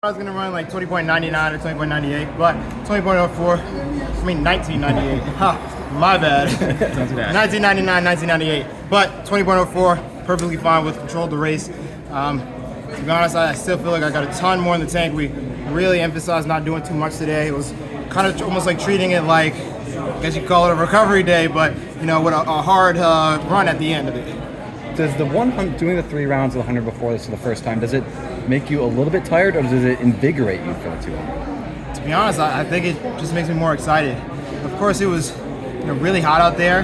I was gonna run like 20.99 or 20.98, but 20.04, I mean 1998. Ha, my bad. 1999, 1998, but 20.04, perfectly fine with controlled the race. To be honest, I still feel like I got a ton more in the tank. We really emphasized not doing too much today. It was kind of almost like treating it like, I guess you call it a recovery day, but you know, with a hard run at the end of it. Does the doing the 3 rounds of the 100 before this for the first time, does it make you a little bit tired, or does it invigorate you for the 200? To be honest, I think it just makes me more excited. Of course, it was really hot out there,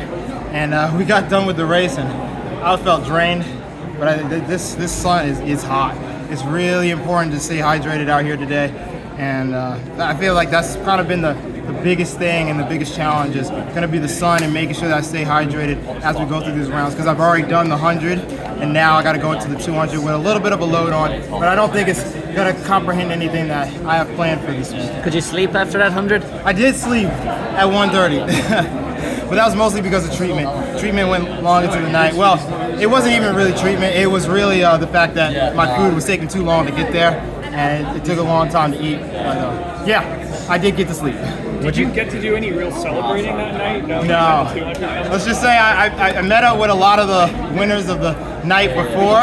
and we got done with the race, and I felt drained. But this sun is hot. It's really important to stay hydrated out here today, and I feel like that's kind of been the biggest thing and the biggest challenge is going to be the sun and making sure that I stay hydrated as we go through these rounds, because I've already done the 100 and now I got to go into the 200 with a little bit of a load on, but I don't think it's going to comprehend anything that I have planned for this week. Could you sleep after that 100? I did sleep at 1:30, but that was mostly because of treatment. Treatment went long into the night. Well, it wasn't even really treatment. It was really the fact that my food was taking too long to get there, and it took a long time to eat. But yeah, I did get to sleep. Did you get to do any real celebrating that night? No. Let's just say I met up with a lot of the winners of the night before,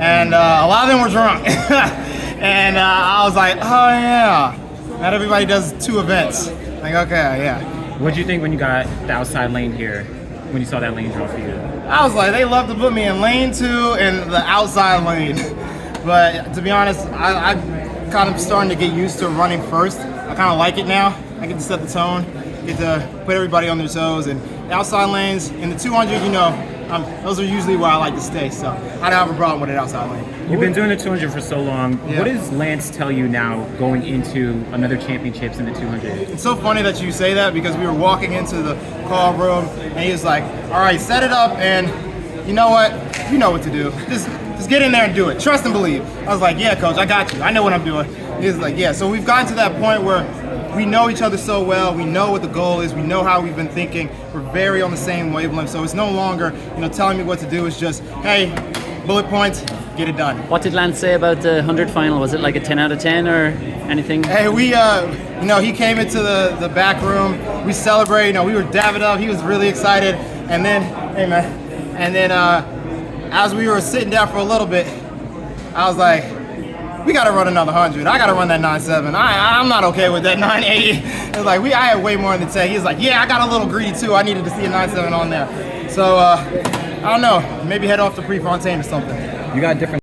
and a lot of them were drunk. And I was like, oh yeah, not everybody does 2 events. Like, okay, yeah. What did you think when you got the outside lane here, when you saw that lane draw for you? I was like, they love to put me in lane 2 and the outside lane. But to be honest, I'm kind of starting to get used to running first. I kind of like it now. I get to set the tone, get to put everybody on their toes, and the outside lanes in the 200, those are usually where I like to stay. So I don't have a problem with an outside lane. You've been doing the 200 for so long. Yeah. What does Lance tell you now going into another championships in the 200? It's so funny that you say that, because we were walking into the call room and he was like, all right, set it up, and you know what? You know what to do. Just get in there and do it. Trust and believe. I was like, yeah, coach, I got you. I know what I'm doing. He was like, yeah. So we've gotten to that point where we know each other so well. We know what the goal is. We know how we've been thinking. We're very on the same wavelength. So it's no longer, telling me what to do. It's just, hey, bullet points, get it done. What did Lance say about the 100 final? Was it like a 10 out of 10 or anything? Hey, we, he came into the back room. We celebrated. We were dabbing up. He was really excited. And then, hey man, and then as we were sitting down for a little bit, I was like, we got to run another 100. I got to run that 9.7. I'm not okay with that 9.8. It was like, I had way more in the tank. He was like, yeah, I got a little greedy too. I needed to see a 9.7 on there. So, I don't know, maybe head off to Prefontaine or something. You got different